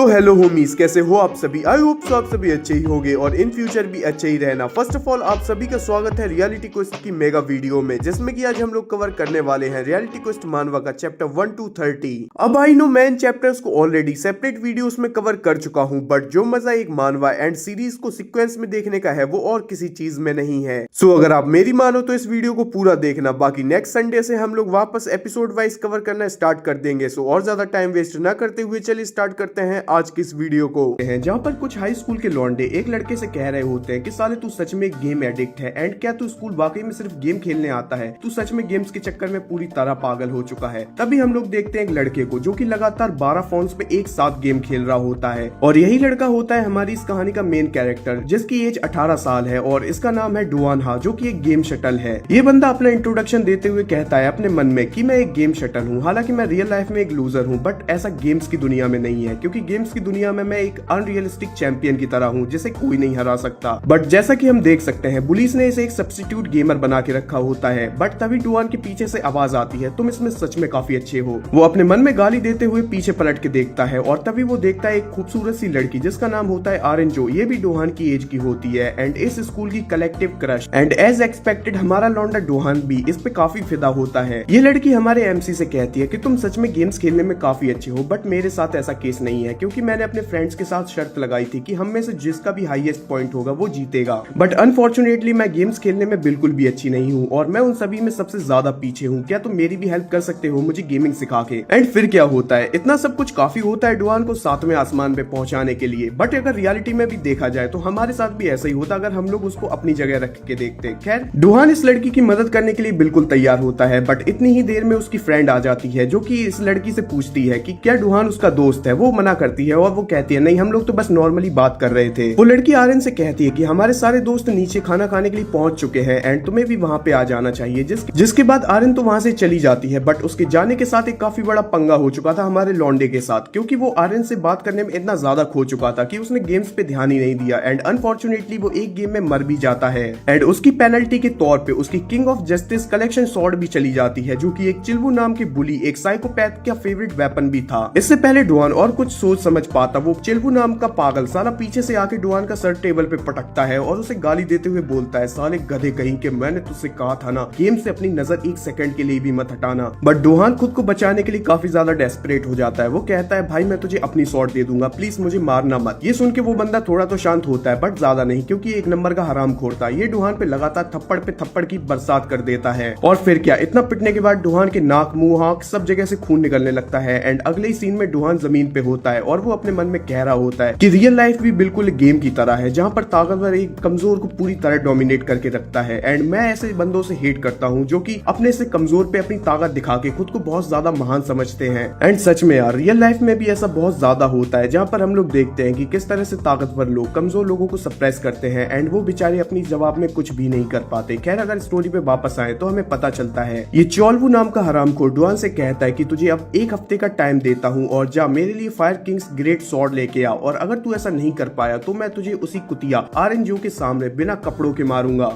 तो hello homies, कैसे हो आप सभी। आई होप सो आप सभी अच्छे ही होंगे और इन फ्यूचर भी अच्छे ही रहना। फर्स्ट ऑफ ऑल आप सभी का स्वागत है रियलिटी क्वेस्ट की मेगा वीडियो में, जिसमें कि आज हम लोग कवर करने वाले हैं रियलिटी क्वेस्ट मानवा का चैप्टर 1 to 30। अब आई नो मैं इन चैप्टर्स को ऑलरेडी सेपरेट वीडियोस में कवर कर चुका हूं, बट जो मजा एक मानवा एंड सीरीज को सीक्वेंस में देखने का है वो और किसी चीज में नहीं है। सो अगर आप मेरी मानो तो इस वीडियो को पूरा देखना, बाकी नेक्स्ट संडे से हम लोग वापस एपिसोड वाइज कवर करना स्टार्ट कर देंगे। सो और ज्यादा टाइम वेस्ट न करते हुए चलिए स्टार्ट करते हैं आज की इस वीडियो को। जहाँ पर कुछ हाई स्कूल के लौंडे एक लड़के से कह रहे होते हैं कि साले तू सच में गेम एडिक्ट है एंड क्या तू स्कूल वाकई में सिर्फ गेम खेलने आता है, तू सच में गेम्स के चक्कर में पूरी तरह पागल हो चुका है। तभी हम लोग देखते हैं एक लड़के को जो कि लगातार 12 फोन्स पे एक साथ गेम खेल रहा होता है और यही लड़का होता है हमारी इस कहानी का मेन कैरेक्टर, जिसकी एज 18 साल है और इसका नाम है डुआन हा, जो कि एक गेम शटल है। ये बंदा अपना इंट्रोडक्शन देते हुए कहता है अपने मन में कि मैं एक गेम शटल हूँ, हालांकि मैं रियल लाइफ में एक लूजर हूँ, बट ऐसा गेम्स की दुनिया में नहीं है, क्योंकि गेम्स की दुनिया में मैं एक अनरियलिस्टिक चैंपियन की तरह हूँ जिसे कोई नहीं हरा सकता। बट जैसा कि हम देख सकते हैं पुलिस ने इसे एक सब्स्टिट्यूट गेमर बना के रखा होता है। बट तभी डुआन के पीछे से आवाज आती है, तुम इसमें सच में काफी अच्छे हो। वो अपने मन में गाली देते हुए पीछे पलट के देखता है और तभी वो देखता है एक खूबसूरत सी लड़की जिसका नाम होता है आर्यन, जो ये भी डुआन की एज की होती है एंड इस स्कूल की collective crush. And as expected हमारा लौंडा डुआन भी इस पे काफी फिदा होता है। ये लड़की हमारे एमसी से कहती है कि तुम सच में गेम्स खेलने में काफी अच्छे हो, बट मेरे साथ ऐसा केस नहीं है, क्योंकि मैंने अपने फ्रेंड्स के साथ शर्त लगाई थी कि हम में से जिसका भी हाईएस्ट पॉइंट होगा वो जीतेगा। बट अनफॉर्चुनेटली मैं गेम्स खेलने में बिल्कुल भी अच्छी नहीं हूँ और मैं उन सभी में सबसे ज्यादा पीछे हूँ। क्या तुम मेरी भी हेल्प कर सकते हो मुझे गेमिंग सिखा के। एंड फिर क्या होता है, इतना सब कुछ काफी होता है डुआन को 7वें आसमान पे पहुंचाने के लिए। बट अगर रियलिटी में भी देखा जाए तो हमारे साथ भी ऐसा ही होता अगर हम लोग उसको अपनी जगह रख के देखते। खैर डुआन इस लड़की की मदद करने के लिए बिल्कुल तैयार होता है, बट इतनी ही देर में उसकी फ्रेंड आ जाती है जो कि इस लड़की से पूछती है कि क्या डुआन उसका दोस्त है। वो मना करती है और वो कहती है नहीं, हम लोग तो बस नॉर्मली बात कर रहे थे। वो लड़की आर्यन से कहती है कि हमारे सारे दोस्त नीचे खाना खाने के लिए पहुंच चुके हैं एंड तुम्हें भी वहां पे आ जाना चाहिए। जिसके बाद आर्यन तो वहां से चली जाती है, बट उसके जाने के साथ एक काफी बड़ा पंगा हो चुका था हमारे लौंडे के साथ, क्योंकि वो आर्यन से बात करने में इतना ज्यादा खो चुका था कि उसने गेम्स पे ध्यान ही नहीं दिया एंड अनफॉर्चुनेटली वो एक गेम में मर भी जाता है। एंड उसकी पेनल्टी के तौर पे उसकी king of justice collection sword भी चली जाती है, जो कि एक चिल्वू नाम के बुली एक साइकोपैथ का फेवरेट वेपन भी था। इससे पहले डुआन और कुछ सोच समझ पाता, वो चिल्वू नाम का पागल साला पीछे से आके डुआन का सर टेबल पे पटकता है और उसे गाली देते हुए बोलता है, साले गधे कहीं के, मैंने तुझसे कहा था ना गेम से अपनी नजर एक सेकंड के लिए भी मत हटाना। बट डुआन खुद को बचाने के लिए काफी ज्यादा डेस्परेट हो जाता है। वो कहता है भाई मैं तुझे अपनी स्वॉर्ड दे दूंगा, प्लीज मुझे मारना मत। ये सुन के वो बंदा थोड़ा तो शांत होता है, बट ज्यादा नहीं, क्योंकि एक नंबर का हरामखोर था। ये डुआन पे लगातार थप्पड़ पे थप्पड़ की बरसात कर देता है और फिर क्या, इतना पिटने के बाद डुआन के नाक मुंह आंख सब जगह से खून निकलने लगता है। एंड अगले ही सीन में डुआन जमीन पे होता है और वो अपने मन में कह रहा होता है कि रियल लाइफ भी बिल्कुल गेम की तरह है, जहाँ पर ताकतवर एक कमजोर को पूरी तरह डोमिनेट करके रखता है। एंड मैं ऐसे बंदों से हेट करता हूँ जो कि अपने से कमजोर पे अपनी ताकत दिखा के खुद को बहुत ज्यादा महान समझते हैं। एंड सच में यार रियल लाइफ में भी ऐसा बहुत ज्यादा होता है, जहाँ पर हम लोग देखते हैं कि किस तरह से ताकतवर लोग कमजोर लोगों को सप्रेस करते हैं एंड वो बेचारे अपनी जवाब में कुछ भी नहीं कर पाते। खैर अगर स्टोरी पे वापस आए तो हमें पता चलता है ये चोलवू नाम का हरामखोर डुआन से कहता है कि तुझे अब 1 हफ्ते का टाइम देता हूँ और जा मेरे लिए फायर किंग्स ग्रेट स्वॉर्ड लेके आ, और अगर तू ऐसा नहीं कर पाया तो मैं तुझे उसी कुतिया आर्यन जो के सामने बिना कपड़ों के मारूंगा।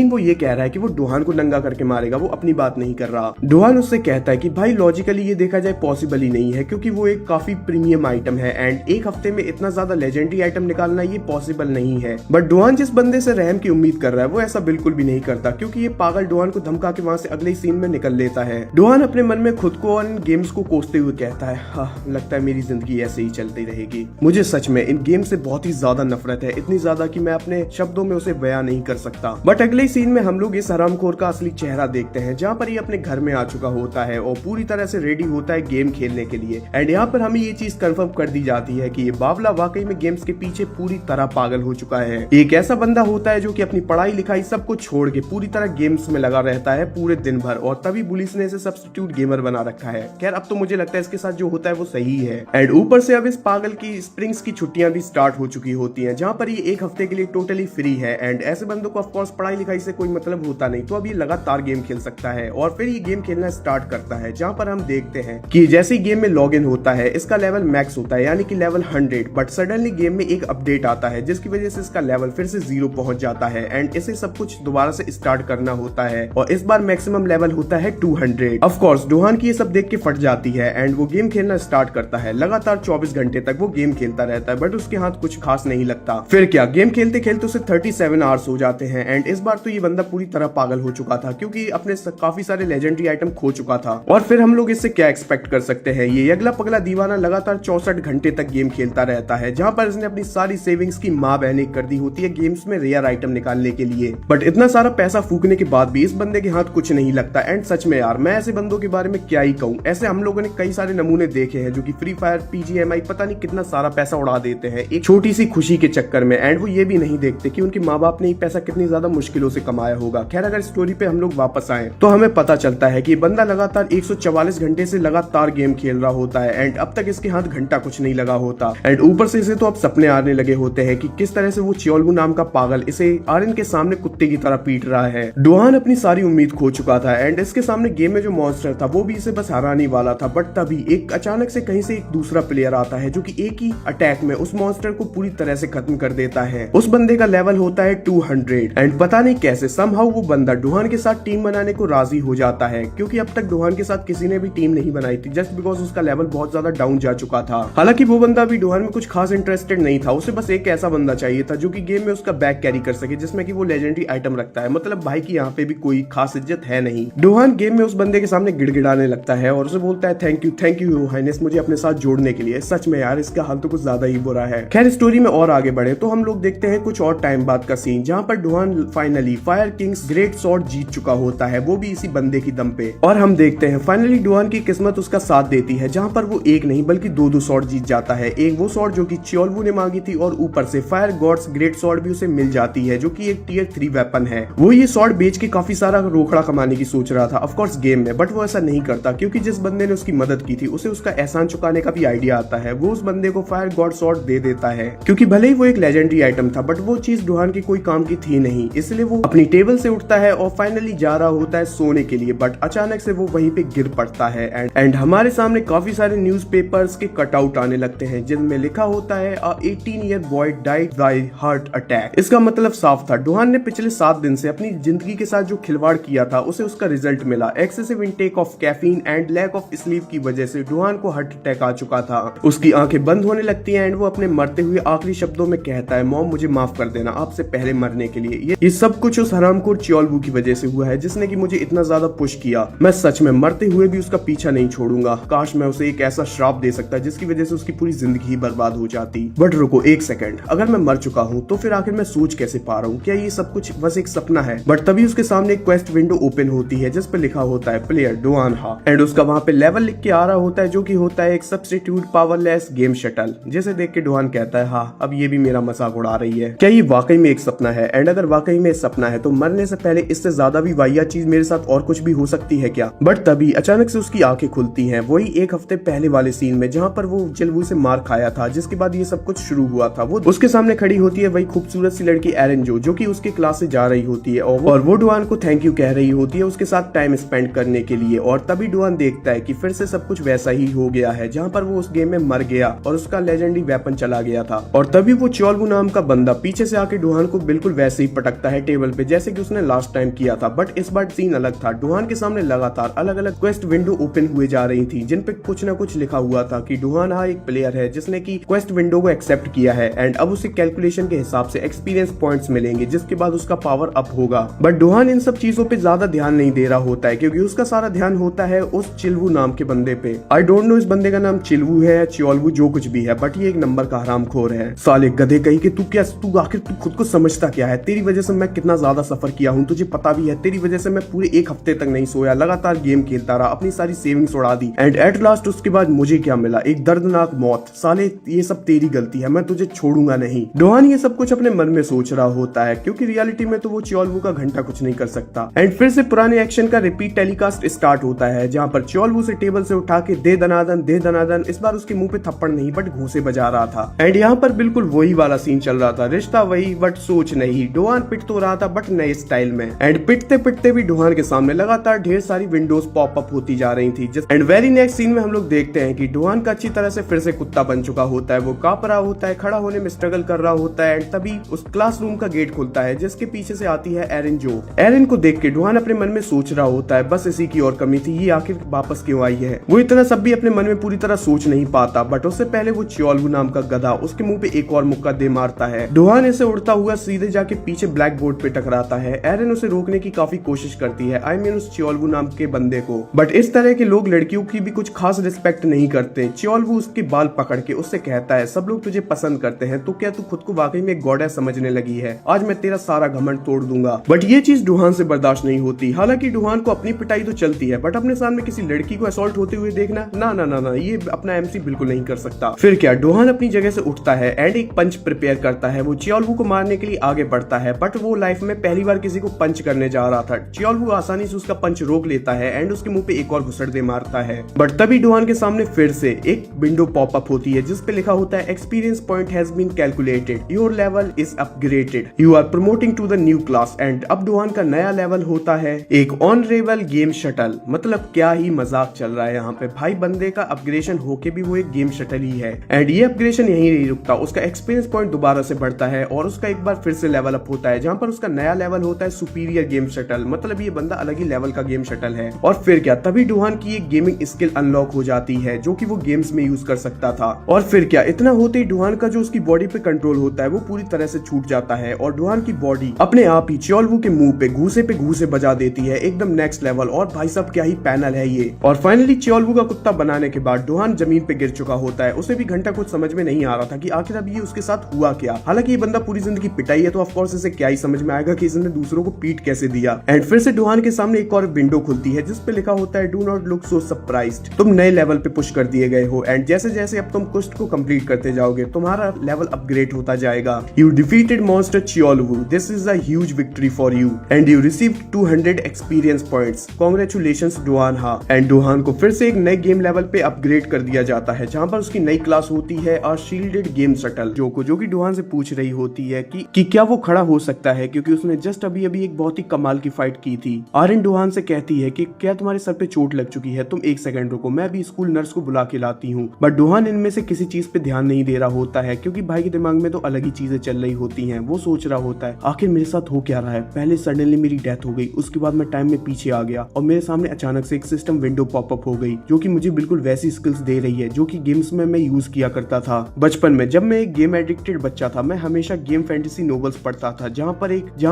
वो ये कह रहा है कि वो डुआन को नंगा करके मारेगा, वो अपनी बात नहीं कर रहा। डुआन उससे कहता है कि भाई लॉजिकली ये देखा जाए पॉसिबल ही नहीं है, क्योंकि वो एक काफी प्रीमियम आइटम है एंड 1 हफ्ते में इतना ज्यादा लेजेंडरी आइटम निकालना ये पॉसिबल नहीं है। बट डुआन जिस बंदे से रहम की उम्मीद कर रहा है वो ऐसा बिल्कुल भी नहीं करता, क्योंकि ये पागल डुआन को धमका के वहां से अगले सीन में निकल लेता है। डुआन अपने मन में खुद को और इन गेम्स को कोसते हुए कहता है, हाँ लगता है मेरी जिंदगी ऐसे ही चलती रहेगी। मुझे सच में इन गेम से बहुत ही ज्यादा नफरत है, इतनी ज्यादा कि मैं अपने शब्दों में उसे बयां नहीं कर सकता। बट अगले सीन में हम लोग इस हरामखोर का असली चेहरा देखते हैं, जहाँ पर ये अपने घर में आ चुका होता है और पूरी तरह से रेडी होता है गेम खेलने के लिए। एंड यहाँ पर हमें ये चीज कंफर्म कर दी जाती है कि ये बावला वाकई में गेम्स के पीछे पूरी तरह पागल हो चुका है। एक ऐसा बंदा होता है जो कि अपनी पढ़ाई लिखाई सब कुछ छोड़ के पूरी तरह गेम्स में लगा रहता है पूरे दिन भर, और तभी पुलिस ने इसे सब्स्टिट्यूट गेमर बना रखा है। खैर अब तो मुझे लगता है इसके साथ जो होता है वो सही है। एंड ऊपर से अब इस पागल की स्प्रिंग्स की छुट्टियां भी स्टार्ट हो चुकी होती हैं, जहाँ पर ये 1 हफ्ते के लिए टोटली फ्री है। एंड ऐसे बंदों को ऑफकोर्स पढ़ाई लिखाई से कोई मतलब होता नहीं, तो अब ये लगातार गेम खेल सकता है और फिर ये गेम खेलना स्टार्ट करता है, जहाँ पर हम देखते हैं कि जैसे ही गेम में लॉग इन होता है इसका लेवल मैक्स होता है, यानी कि लेवल 100। बट सडनली गेम में एक अपडेट आता है जिसकी वजह से इसका लेवल फिर से 0 पहुंच जाता है एंड इसे सब कुछ दोबारा से स्टार्ट करना होता है और इस बार मैक्सिमम लेवल होता है 200। ऑफ कोर्स डुआन की ये सब देख के फट जाती है एंड वो गेम खेलना स्टार्ट करता है। लगातार 24 घंटे तक वो गेम खेलता रहता है, बट उसके हाथ कुछ खास नहीं लगता। फिर क्या, गेम खेलते खेलते उसे 37 आवर्स हो जाते हैं। एंड इस बार तो ये बंदा पूरी तरह पागल हो चुका था, क्योंकि अपने काफी सारे लेजेंडरी आइटम खो चुका था। और फिर हम लोग इससे क्या एक्सपेक्ट कर सकते हैं, ये अगला पगला दीवाना लगातार 64 घंटे तक गेम खेलता रहता है, जहां पर इसने अपनी सारी सेविंग्स की मां बहने कर दी होती है गेम्स में रेयर आइटम निकालने के लिए। बट इतना सारा पैसा फूकने के बाद भी इस बंदे के हाथ कुछ नहीं लगता। एंड सच में यार, मैं ऐसे बंदों के बारे में क्या ही कहूं। ऐसे हम लोगों ने कई सारे नमूने देखे हैं जो कि फ्री फायर, PGMI पता नहीं कितना सारा पैसा उड़ा देते हैं एक छोटी सी खुशी के चक्कर में। एंड वो ये भी नहीं देखते कि उनके माँ बाप ने ये पैसा कितनी ज्यादा मुश्किलों से कमाया होगा। खैर, अगर स्टोरी पे हम लोग वापस आए तो हमें पता चलता है कि बंदा लगातार 144 घंटे से लगातार गेम खेल रहा होता है। एंड अब तक इसके हाथ घंटा कुछ नहीं लगा होता। एंड ऊपर से इसे तो अब सपने आने लगे होते हैं कि किस तरह से वो चियोल्वू नाम का पागल इसे आर्यन के सामने कुत्ते की तरह पीट रहा है। डुहान अपनी सारी उम्मीद खो चुका था। एंड इसके सामने गेम में जो मॉन्स्टर था वो भी इसे बस हराने वाला था। बट तभी एक अचानक से कहीं से एक दूसरा प्लेयर आता है जो कि एक ही अटैक में उस मॉन्स्टर को पूरी तरह से खत्म कर देता है। उस बंदे का लेवल होता है 200। एंड पता नहीं कैसे समहाउ वो बंदा डुहान के साथ टीम बनाने को राजी हो जाता है, क्योंकि अब तक डुहान के साथ किसी ने भी टीम नहीं बनाई थी, जस्ट बिकॉज उसका लेवल बहुत ज्यादा डाउन जा चुका था। हालांकि वो बंदा भी डुहान में कुछ खास इंटरेस्टेड नहीं था। उसे बस एक ऐसा बंदा चाहिए था जो कि गेम में उसका बैग कैरी कर सके, जिसमें कि वो लेजेंडरी आइटम रखता है। मतलब भाई की यहाँ पे भी कोई खास इज्जत है नहीं। डुहान गेम में उस बंदे के सामने गिड़गिड़ाने लगता है और उसे बोलता है थैंक यू हाइनेस मुझे अपने साथ जोड़ने के लिए। सच में यार, इसका हाल तो कुछ ज्यादा ही बुरा है। खैर, स्टोरी में और आगे बढ़े तो हम लोग देखते हैं कुछ और टाइम बाद का सीन, जहाँ पर Duhan finally fire kings great sword जीत चुका होता है, वो भी इसी बंदे की दम पे। और हम देखते हैं फाइनली डुहान की किस्मत उसका साथ देती है, जहाँ पर वो एक नहीं बल्कि दो सॉर्ड जीत जाता है। एक वो सॉर्ड जो कि चियोल्वू ने मांगी थी, और ऊपर से फायर गॉड्स ग्रेट सॉर्ड भी उसे मिल जाती है, जो कि एक टियर 3 वेपन है। वो ये सॉर्ड बेच के काफी सारा रोकड़ा कमाने की सोच रहा था ऑफकोर्स गेम में, बट वो ऐसा नहीं करता, क्योंकि जिस बंदे ने उसकी मदद की थी उसे उसका एहसान चुकाने का भी आइडिया आता है। वो उस बंदे को फायर गॉड सॉर्ड दे देता है, क्योंकि भले ही वो एक लेजेंडरी आइटम था, बट वो चीज डुहान की कोई काम की थी नहीं। इसलिए वो अपनी टेबल से उठता है और फाइनली जा रहा होता है सोने के लिए, बट अचानक से वो वहीं पे गिर पड़ता है। एंड हमारे सामने काफी सारे न्यूज़पेपर्स के कटआउट आने लगते हैं, जिनमें लिखा होता है 18 year boy died by heart attack. इसका मतलब साफ था, डुहान ने पिछले 7 दिन से अपनी जिंदगी के साथ जो खिलवाड़ किया था उसे उसका रिजल्ट मिला। Excessive intake of caffeine and lack of sleep की वजह से डुहान को हार्ट अटैक आ चुका था। उसकी आंखें बंद होने लगती हैं एंड वो अपने मरते हुए आखिरी शब्दों में कहता है, मॉम मुझे माफ कर देना आपसे पहले मरने के लिए। ये सब कुछ उस हरामखोर चियोल्वू की वजह से हुआ है, जिसने कि मुझे इतना ज्यादा पुश किया। मैं सच में मरते हुए भी उसका पीछा नहीं छोड़ूंगा। काश मैं उसे एक ऐसा श्राप दे सकता जिसकी वजह से उसकी पूरी जिंदगी ही बर्बाद हो जाती। बट रुको एक सेकंड, अगर मैं मर चुका हूँ तो फिर आखिर मैं सोच कैसे पा रहा हूँ? क्या ये सब कुछ बस एक सपना है? बट तभी उसके सामने एक क्वेस्ट विंडो ओपन होती है, जिस पे लिखा होता है प्लेयर डुहान हा, एंड उसका वहां पे लेवल लिख के आ रहा होता है, जो कि होता है एक सब्स्टिट्यूट पावरलेस गेम शटल। जिसे देख के डुहान कहता है, हाँ अब ये भी मेरा मजाक उड़ा रही है। क्या ये वाकई में एक सपना है? एंड अगर वाकई में सपना है तो मरने से पहले इससे ज्यादा भी वाहियात चीज मेरे साथ और कुछ भी हो सकती है क्या? बट तभी अचानक से उसकी आंखें खुलती हैं, वही एक हफ्ते पहले वाले सीन में जहाँ पर वो चियोल्वू से मार खाया था, जिसके बाद ये सब कुछ शुरू हुआ था। वो उसके सामने खड़ी होती है वही खूबसूरत सी लड़की एरन जो कि उसके क्लास से जा रही होती है, और वो डुहान को थैंक यू कह रही होती है उसके साथ टाइम स्पेंड करने के लिए। और तभी डुहान देखता है कि फिर से सब कुछ वैसा ही हो गया है, जहाँ पर वो उस गेम में मर गया और उसका लेजेंडरी वेपन चला गया था। और तभी वो चियोल्वू नाम का बंदा पीछे से आके डुहान को बिल्कुल वैसे ही पटकता है टेबल पे, जैसे कि उसने लास्ट टाइम किया था। बट इस बार सीन अलग था। डुहान के सामने लगातार अलग अलग क्वेस्ट विंडो ओपन हुए जा रही थी, जिन पे कुछ ना कुछ लिखा हुआ था कि डुहान हा एक प्लेयर है जिसने की क्वेस्ट विंडो को एक्सेप्ट किया है, एंड अब उसे कैलकुलेशन के हिसाब से एक्सपीरियंस पॉइंट्स मिलेंगे, जिसके बाद उसका पावर अप होगा। बट डुहान इन सब चीजों पे ज्यादा ध्यान नहीं दे रहा होता है, क्योंकि उसका सारा ध्यान होता है उस चियोल्वू नाम के बंदे पे। आई डोंट नो इस बंदे का नाम चियोल्वू है या चियोल्वू, जो कुछ भी है, बट ये एक नंबर का हरामखोर है। साले गधे कहीं कि तू आखिर खुद को समझता क्या है? तेरी वजह से मैं कितना ज्यादा सफर किया हूँ तुझे पता भी है। तेरी वजह से मैं पूरे एक हफ्ते तक नहीं सोया, लगातार गेम खेलता रहा, अपनी सारी सेविंग्स उड़ा दी, एंड एट लास्ट उसके बाद मुझे क्या मिला? एक दर्दनाक मौत। साले ये सब तेरी गलती है, मैं तुझे छोड़ूंगा नहीं। डुहान ये सब कुछ अपने मन में सोच रहा होता है, क्योंकि रियलिटी में तो वो चियोल्वू का घंटा कुछ नहीं कर सकता। एंड फिर से पुराने एक्शन का रिपीट टेलीकास्ट स्टार्ट होता है, जहाँ पर चियोल्वू से टेबल से उठा के दे दनादन, इस बार उसके मुंह पे थप्पड़ नहीं बट घूंसे बजा रहा था। एंड यहाँ पर बिल्कुल वही वाला सीन चल रहा था, रिश्ता वही बट सोच नहीं। डुहान पिट तो रहा था बट नए स्टाइल में, एंड पिटते पिटते भी डुहान के सामने लगातार ढेर सारी विंडोज पॉप अप होती जा रही थी। एंड वेरी नेक्स्ट सीन में हम लोग देखते हैं कि डुहान का अच्छी तरह से फिर से कुत्ता बन चुका होता है। वो कांप रहा होता है, खड़ा होने में स्ट्रगल कर रहा होता है, एंड तभी उस क्लासरूम का गेट खुलता है, जिसके पीछे से आती है एरन जो। एरन को देख के डुहान अपने मन में सोच रहा होता है, बस इसी की और कमी थी, ये आखिर वापस क्यों आई है? वो इतना सब भी अपने मन में पूरी तरह सोच नहीं पाता पाता, बट उससे पहले वो चियोलवू नाम का गधा उसके मुंह पे एक और मुक्का दे मारता है। डोहान इसे उड़ता हुआ सीधे जाके पीछे ब्लैक बोर्ड पे टकराता है। एरन उसे रोकने की काफी कोशिश करती है, आई मीन उस चियोलवू नाम के बंदे को, बट इस तरह के लोग लड़कियों की भी कुछ खास रिस्पेक्ट नहीं करते। चियोलवू उसके बाल पकड़ के उससे कहता है, सब लोग तुझे पसंद करते हैं, तो क्या तू खुद को वाकई में गॉडेस समझने लगी है? आज मैं तेरा सारा घमंड तोड़ दूंगा। बट ये चीज डोहान से बर्दाश्त नहीं होती। हालांकि डोहान को अपनी पिटाई तो चलती है, बट अपने सामने किसी लड़की को असॉल्ट होते हुए देखना, ना ना ना ना, ये अपना एमसी बिल्कुल नहीं कर सकता। फिर क्या, डोहान अपनी जगह से उठता है एंड एक पंच प्रिपेयर करता है। वो चियोलवू को मारने के लिए आगे बढ़ता है, बट वो लाइफ में पहली बार किसी को पंच करने जा रहा था। चियोलवू आसानी से उसका पंच रोक लेता है एंड उसके मुंह पे एक और घुसड़ दे मारता है। बट तभी डोहान के सामने फिर से एक विंडो पॉपअप होती है जिसपे लिखा होता है, experience point has been calculated, your level is upgraded, you are promoting to the new class. And अब डोहान का नया लेवल होता है एक ऑनरेबल गेम शटल। मतलब क्या ही मजाक चल रहा है यहाँ पे भाई, बंदे का अपग्रेडेशन होके भी वो एक गेम शटल ही है। एंड ये अपग्रेडेशन यहीं नहीं रुकता, उसका एक्सपीरियंस पॉइंट दोबारा से बढ़ता है और उसका एक बार फिर से लेवल अप होता है, जहाँ पर उसका नया लेवल होता है सुपीरियर गेम शटल। मतलब ये बंदा अलग ही लेवल का गेम शटल है। और फिर क्या, तभी डोहान की एक गेमिंग स्किल अनलॉक हो जाती है जो कि वो गेम्स में यूज कर सकता था। और फिर क्या, इतना होते ही डोहान का जो उसकी बॉडी पे कंट्रोल होता है वो पूरी तरह से छूट जाता है और डोहान की बॉडी अपने आप ही चियोलवू के मुंह पे घूसे बजा देती है, एकदम नेक्स्ट लेवल। और भाई साहब क्या ही पैनल है ये। और फाइनली चियोलवू का कुत्ता बनाने के बाद डोहान जमीन पे गिर चुका होता है। उसे भी घंटा कुछ समझ में नहीं आ रहा था कि आखिर अब ये उसके साथ हुआ क्या। हालांकि ये बंदा पूरी जिंदगी पिटाई है, तो ऑफ कोर्स इसे क्या ही समझ में आएगा कि इसने दूसरों को पीट कैसे दिया। एंड फिर से डोहान के सामने एक और विंडो खुलती है जिसपे लिखा होता है, do not look so surprised, तुम नए लेवल पे पुश कर दिए गए हो। एंड जैसे जैसे अब तुम क्वेस्ट को कंप्लीट करते जाओगे तुम्हारा लेवल अपग्रेड होता जाएगा। You defeated monster Cheolwoo, this is a huge victory for you and you received 200 experience points, congratulations Dohan. हाँ, एंड डोहान को फिर से एक नए गेम लेवल पे अपग्रेड कर दिया जाता है जहां पर उसकी नई क्लास होती है और शील्डेड गेम शटल, जो कि डोहान से पूछ रही होती है कि क्या वो खड़ा हो सकता है, क्योंकि उसने जस्ट अभी एक बहुत ही कमाल की फाइट की थी। आर्यन डोहान से कहती है कि क्या तुम्हारे सर पे चोट लग चुकी है, तुम एक सेकंड रुको, मैं अभी स्कूल नर्स को बुला के लाती हूँ। बट डोहान इनमें से किसी चीज पे ध्यान नहीं दे रहा होता है क्योंकि भाई के दिमाग में तो अलग ही चीजें चल रही होती हैं। वो सोच रहा होता है आखिर मेरे साथ हो क्या रहा है, पहले सडनली मेरी डेथ हो गई, उसके बाद मैं टाइम में पीछे आ गया और मेरे सामने अचानक से एक सिस्टम विंडो पॉपअप हो गई जो कि मुझे बिल्कुल वैसी स्किल्स दे रही है जो कि गेम्स में मैं यूज किया करता था बचपन में। जब मैं एक गेम एडिक्टेड बच्चा था, मैं हमेशा गेम फैंटेसी नोवेल्स पढ़ता था जहाँ